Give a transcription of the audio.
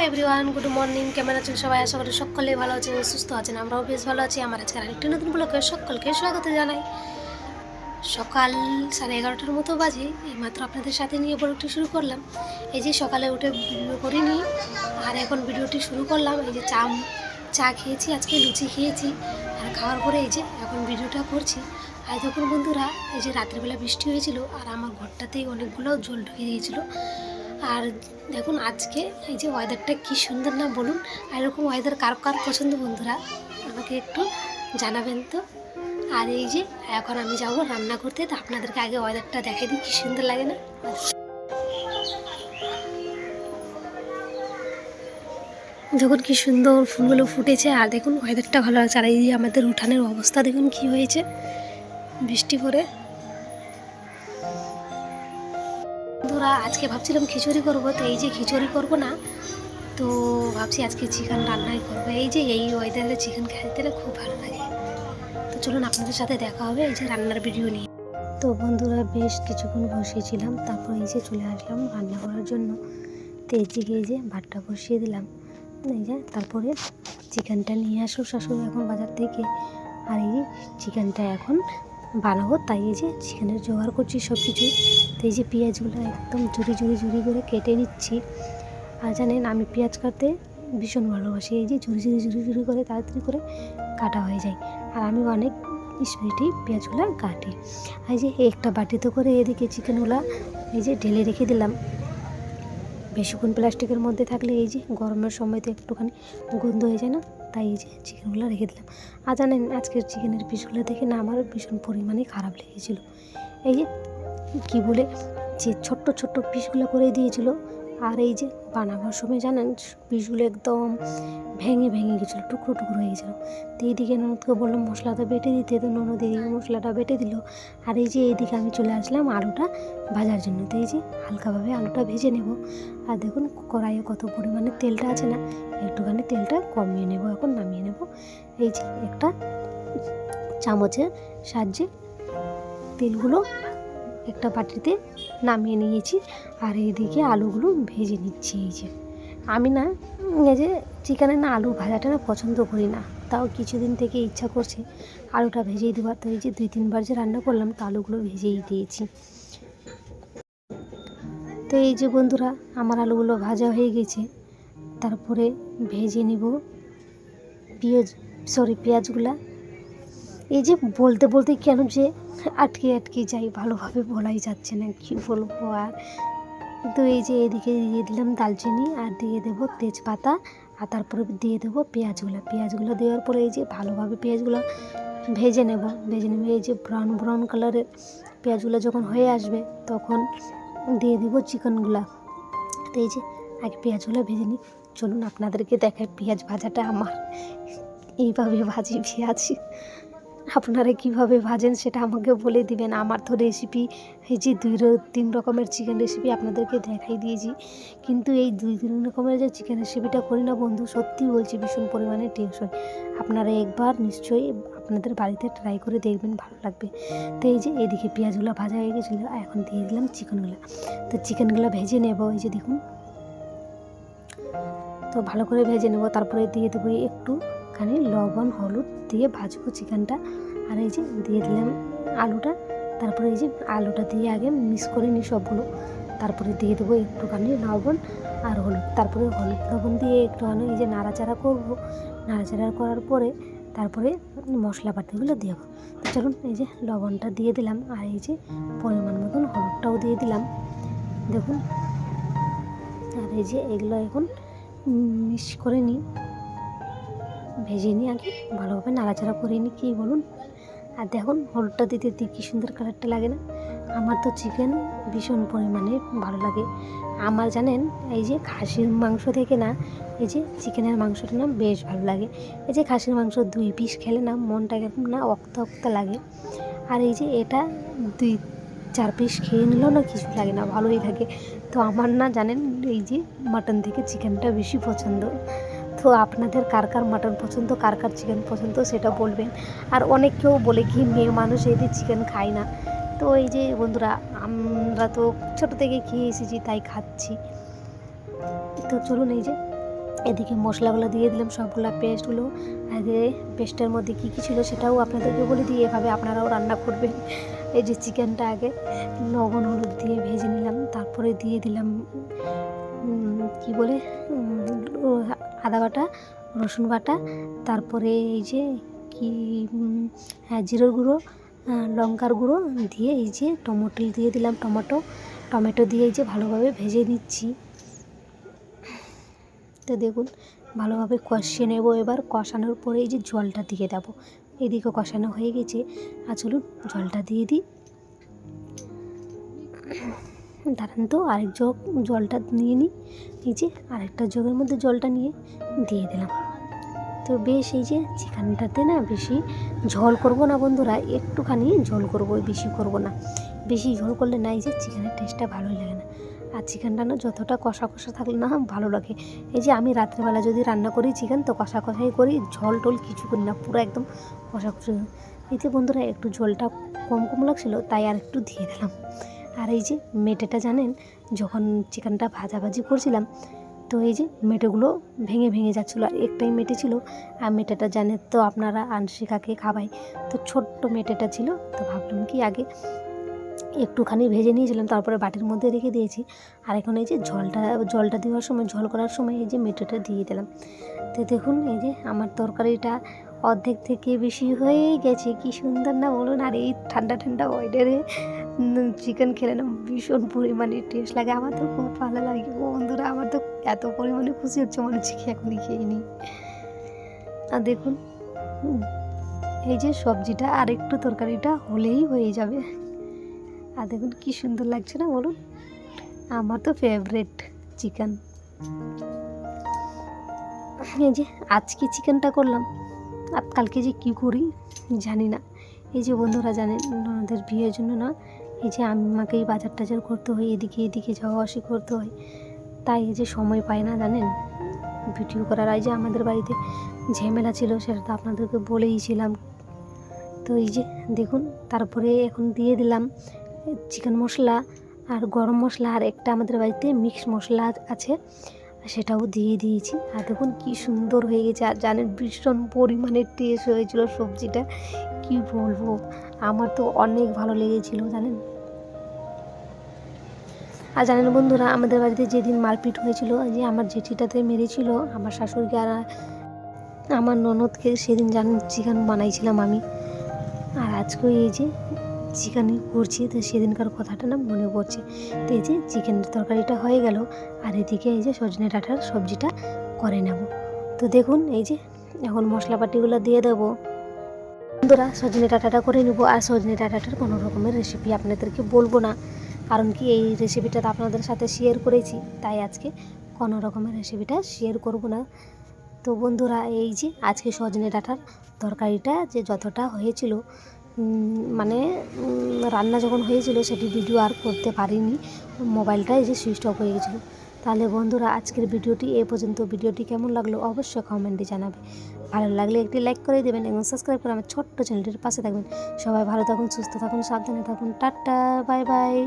Everyone, good morning. কেমন আছেন সবাই? আশা করি সকলেই ভালো আছেন, সুস্থ আছেন। আমরাও বেশ ভালো আছি। আমার আজকে আরেকটি নতুন ব্লগে সকলকে স্বাগত জানাই। সকাল 11:30টার মতো বাজে। এইমাত্র আপনাদের সাথে নিয়ে ব্লগটি শুরু করলাম। এই যে সকালে উঠে ভিডিও করিনি, আর এখন ভিডিওটি শুরু করলাম। এই যে চা খেয়েছি, আজকে লুচি খেয়েছি, আর খাওয়ার পরে এই যে এখন ভিডিওটা করছি। আর দেখুন বন্ধুরা, এই যে রাত্রিবেলা বৃষ্টি হয়েছিল, আর আমার ঘরটাতেই অনেকগুলো জল ঢুকে গিয়েছিলো। আর দেখুন আজকে এই যে ওয়েদারটা কি সুন্দর না বলুন। আর এরকম ওয়েদার কার কার পছন্দ বন্ধুরা আমাকে একটু জানাবেন তো। আর এই যে এখন আমি যাবো রান্না করতে, তো আপনাদেরকে আগে ওয়েদারটা দেখাই দিই, কি সুন্দর লাগে না। দেখুন কি সুন্দর ফুলগুলো ফুটেছে, আর দেখুন ওয়েদারটা ভালো লাগছে। আর এই যে আমাদের উঠানের অবস্থা দেখুন কি হয়েছে বৃষ্টি পরে। বন্ধুরা আজকে ভাবছিলাম খিচুড়ি করবো, তো এই যে খিচুড়ি করবো না, তো ভাবছি আজকে চিকেন রান্নাই করবো। এই যে এই ওয়েদারে চিকেন খাইতে খুব ভালো লাগে। তো চলুন আপনাদের সাথে দেখা হবে এই যে রান্নার ভিডিও নিয়ে। তো বন্ধুরা বেশ কিছুক্ষণ বসিয়েছিলাম, তারপর এই যে চলে আসলাম রান্না করার জন্য। তো এই যে ভাতটা বসিয়ে দিলাম, এই যে তারপরে চিকেনটা নিয়ে আসো শাশুড়ি এখন বাজার থেকে। আর এই চিকেনটা এখন বানাবো, তাই এই যে চিকেনের জোগাড় করছি সব কিছু। তো এই যে পেঁয়াজগুলো একদম ঝুরি করে কেটে নিচ্ছি। আর জানেন আমি পেঁয়াজ কাটতে ভীষণ ভালোবাসি। এই যে ঝুরি করে তাড়াতাড়ি করে কাটা হয়ে যায়, আর আমি অনেক স্পিডেই পেঁয়াজগুলো কাটি। আর এই যে একটা বাটিতে করে এদিকে চিকেনগুলো এই যে ঢেলে রেখে দিলাম। বেশিক্ষণ প্লাস্টিকের মধ্যে থাকলে এই যে গরমের সময় তো একটুখানি গন্ধ হয়ে যায় না, তাই এই যে চিকেনগুলো রেখে দিলাম। আর জানেন আজকের চিকেনের পিসগুলো দেখে না আমার ভীষণ পরিমাণে খারাপ লেগেছিলো। এই যে কী বলে যে ছোট্ট পিসগুলো করে দিয়েছিল, আর এই যে বানাবার সময় জানেন পিসগুলো একদম ভেঙে গেছিলো, টুকরো হয়ে গেছিলো। তো এইদিকে ননদকে বললাম মশলাটা বেটে দিতে, তো ননদ এদিকে মশলাটা বেটে দিল। আর এই যে এইদিকে আমি চলে আসলাম আলুটা ভাজার জন্য। তো এই যে হালকাভাবে আলুটা ভেজে নেব। আর দেখুন কড়াইয়ে কত পরিমাণে তেলটা আছে না, একটুখানি তেলটা কমিয়ে নেব, এখন নামিয়ে নেব। এই যে একটা চামচের সাহায্যে তেলগুলো একটা বাটিতে নামিয়ে নিয়েছি। আর এইদিকে আলুগুলো ভেজে নিচ্ছি। এই যে আমি না এই যে চিকেনে না আলু ভাজাটা না পছন্দ করি না, তাও কিছুদিন থেকে ইচ্ছা করছে আলুটা ভেজেই দেওয়ার। তো এই যে 2-3 বার যে রান্না করলাম, তো আলুগুলো ভেজেই দিয়েছি। তো এই যে বন্ধুরা আমার আলুগুলো ভাজা হয়ে গেছে, তারপরে ভেজে নিব পেঁয়াজগুলা। এই যে বলতে কেন যে আটকে যাই, ভালোভাবে বলাই যাচ্ছে না, কি বলবো আর। তো এই যে এদিকে দিয়ে দিলাম দালচিনি, আর দিয়ে দেবো তেজপাতা, আর তারপরে দিয়ে দেবো পেঁয়াজগুলো দেওয়ার পরে এই যে ভালোভাবে পেঁয়াজগুলো ভেজে নেব। এই যে ব্রাউন কালারের পেঁয়াজগুলো যখন হয়ে আসবে, তখন দিয়ে দিব চিকেনগুলো। তো এই যে আগে পেঁয়াজগুলো ভেজে নিই। চলুন আপনাদেরকে দেখায় পেঁয়াজ ভাজাটা আমার। এইভাবে ভাজি পেঁয়াজ, আপনারা কিভাবে ভাজেন সেটা আমাকে বলে দিবেন। আমার তো রেসিপি এই যে 2-3 রকমের চিকেন রেসিপি আপনাদেরকে দেখাই দিয়েছি, কিন্তু এই 2-3 রকমের যে চিকেন রেসিপিটা করি না বন্ধু, সত্যি বলছি ভীষণ পরিমাণে টেস্ট হয়। আপনারা একবার নিশ্চয়ই আপনাদের বাড়িতে ট্রাই করে দেখবেন, ভালো লাগবে। তো এই যে এদিকে পেঁয়াজগুলো ভাজা হয়ে গেছিলো, এখন দিয়ে দিলাম চিকেনগুলো। তো চিকেনগুলো ভেজে নেব, এই যে দেখুন, তো ভালো করে ভেজে নেব। তারপরে দিয়ে দেবো একটুখানি লবণ হলুদ দিয়ে ভাজবো চিকেনটা। আর এই যে দিয়ে দিলাম আলুটা। তারপরে এই যে আলুটা দিয়ে আগে মিক্স করে নিই সবগুলো, তারপরে দিয়ে দেবো একটুখানি লবণ আর হলুদ। তারপরে হলুদ লবণ দিয়ে একটুখানি এই যে নাড়াচাড়া করবো। নাড়াচাড়া করার পরে তারপরে মশলাপাতিগুলো দেবো। চলুন এই যে লবণটা দিয়ে দিলাম, আর এই যে পরিমাণ মতন হলুদটাও দিয়ে দিলাম, দেখুন। আর এই যে এগুলো এখন মিক্স করে নিই, ভেজে নিই, আগে ভালোভাবে নাড়াচাড়া করে নিই, কী বলুন। আর দেখুন হলুদটা দিতে কী সুন্দর কালারটা লাগে না। আমার তো চিকেন ভীষণ পরিমাণে ভালো লাগে। আমার জানেন এই যে খাসির মাংস থেকে না এই যে চিকেনের মাংসটা না বেশ ভালো লাগে। এই যে খাসির মাংস 2 পিস খেলে না মনটা এরকম না অক্তা লাগে। আর এই যে এটা 2-4 পিস খেয়ে নিলেও না কিছু লাগে না, ভালোই লাগে। তো আমার না জানেন এই যে মাটন থেকে চিকেনটা বেশি পছন্দ। তো আপনাদের কার মাটন পছন্দ, কার চিকেন পছন্দ সেটা বলবেন। আর অনেকেও বলে কি মেয়ে মানুষ এই যে চিকেন খায় না। তো এই যে বন্ধুরা আমরা তো ছোটো থেকে খেয়ে এসেছি, তাই খাচ্ছি। তো চলুন এই যে এদিকে মশলাগুলো দিয়ে দিলাম, সবগুলো পেস্টগুলো। আগে পেস্টের মধ্যে কী কী ছিল সেটাও আপনাদেরকে বলে দিই, এভাবে আপনারাও রান্না করবেন। এই যে চিকেনটা আগে লবণ হলুদ দিয়ে ভেজে নিলাম, তারপরে দিয়ে দিলাম কি বলে আদা বাটা, রসুন বাটা, তারপরে এই যে কি হ্যাঁ জিরের গুঁড়ো, লঙ্কার গুঁড়ো দিয়ে এই যে টমেটো দিয়ে দিলাম, টমেটো দিয়ে এই যে ভালোভাবে ভেজে নিচ্ছি। তো দেখুন ভালোভাবে কষিয়ে নেব। এবার কষানোর পরে এই যে জলটা দিয়ে দেবো। এদিকে কষানো হয়ে গেছে, আর চলুন জলটা দিয়ে দিই। দাঁড়ান তো আরেক জগ জলটা নিয়ে নিই। এই যে আরেকটা জগের মধ্যে জলটা নিয়ে দিয়ে দিলাম। তো বেশ এই যে চিকেনটাতে না বেশি ঝোল করব না বন্ধুরা, একটুখানি ঝোল করব, বেশি করব না। বেশি ঝোল করলে না এই যে চিকেনের টেস্টটা ভালোই লাগে না। আর চিকেনটা না যতটা কষা কষা থাকলে না ভালো লাগে। এই যে আমি রাত্রেবেলা যদি রান্না করি চিকেন, তো কষা কষাই করি, ঝোল টোল কিছু করি না, পুরো একদম কষা কষা। এই যে বন্ধুরা একটু ঝোলটা কম কম লাগছিলো, তাই আর একটু দিয়ে দিলাম। আর এই যে মেটেটা জানেন, যখন চিকেনটা ভাজাভাজি করছিলাম, তো এই যে মেটেগুলো ভেঙে ভেঙে যাচ্ছিলো, আর একটাই মেটে ছিল। আর মেটেটা জানেন তো আপনারা আনশিকাকে খাবাই, তো ছোট্ট মেটেটা ছিল। তো ভাবলাম কি আগে একটুখানি ভেজে নিয়েছিলাম, তারপরে বাটির মধ্যে রেখে দিয়েছি। আর এখন এই যে জলটা দেওয়ার সময়, ঝোল করার সময় এই যে মেটেটা দিয়ে দিলাম। তো দেখুন এই যে আমার তরকারিটা অর্ধেক থেকে বেশি হয়েই গেছে। কি সুন্দর না বলুন। আর এই ঠান্ডা ঠান্ডা ওয়েদারে চিকেন খেলে না ভীষণ পরিমাণে টেস্ট লাগে। আমার তো খুব ভালো লাগে বন্ধুরা, আমার তো এত পরিমাণে খুশি হচ্ছে মনে হচ্ছে কি এখনই খেয়ে নিই। আর দেখুন এই যে সবজিটা আর একটু তরকারিটা হলেই হয়ে যাবে। আর দেখুন কি সুন্দর লাগছে না বলুন, আমার তো ফেভারিট চিকেন। এই যে আজকে চিকেনটা করলাম, আর কালকে যে কী করি জানি না। এই যে বন্ধুরা জানেন ওনাদের বিয়ের জন্য না এই যে আমাকেই বাজার টাজার করতে হয়, এদিকে যাওয়া আসি করতে হয়, তাই এই যে সময় পাই না জানেন ভিডিও করার। এই যে আমাদের বাড়িতে ঝামেলা ছিল, সেটা তো আপনাদেরকে বলেইছিলাম। তো এই যে দেখুন তারপরে এখন দিয়ে দিলাম চিকেন মশলা আর গরম মশলা, আর একটা আমাদের বাড়িতে মিক্স মশলা আছে, সেটাও দিয়ে দিয়েছি। আর দেখুন কি সুন্দর হয়ে গেছে। আর জানেন ভীষণ পরিমাণে টেস্ট হয়েছিল সবজিটা, কি বলবো, আমার তো অনেক ভালো লেগেছিল জানেন। আর জানেন বন্ধুরা আমাদের বাড়িতে যেদিন মারপিট হয়েছিল, যে আমার জেঠিটাতে মেরেছিল আমার শাশুড়িকে আর আমার ননদকে, সেদিন জানেন চিকেন বানাইছিলাম আমি। আর আজকেও এই যে চিকেনই করছি, তো সেদিনকার কথাটা না মনে পড়ছে। তো এই যে চিকেনের তরকারিটা হয়ে গেল, আর এদিকে এই যে সজনে ডাঁটার সবজিটা করে নেব। তো দেখুন এই যে এখন মশলাপাতিগুলো দিয়ে দেবো। বন্ধুরা সজনে ডাঁটাটা করে নেবো। আর সজনে ডাঁটাটার কোনো রকমের রেসিপি আপনাদেরকে বলবো না, কারণ কি এই রেসিপিটা তো আপনাদের সাথে শেয়ার করেছি, তাই আজকে কোনো রকমের রেসিপিটা শেয়ার করব না। তো বন্ধুরা এই যে আজকে সজনে ডাঁটার তরকারিটা যে যতটা হয়েছিল, মানে রান্না যখন হয়েছিল সেটি ভিডিও আর করতে পারিনি, মোবাইলটা এই যে সুইচ অফ হয়ে গেছিলো। তাহলে বন্ধুরা আজকের ভিডিওটি এ পর্যন্ত। ভিডিওটি কেমন লাগলো অবশ্যই কমেন্টে জানাবে। ভালো লাগলে একটি লাইক করে দেবেন এবং সাবস্ক্রাইব করে আমার ছোট্ট চ্যানেলটির পাশে থাকবেন। সবাই ভালো থাকুন, সুস্থ থাকুন, সাবধানে থাকুন। Tata, bye bye.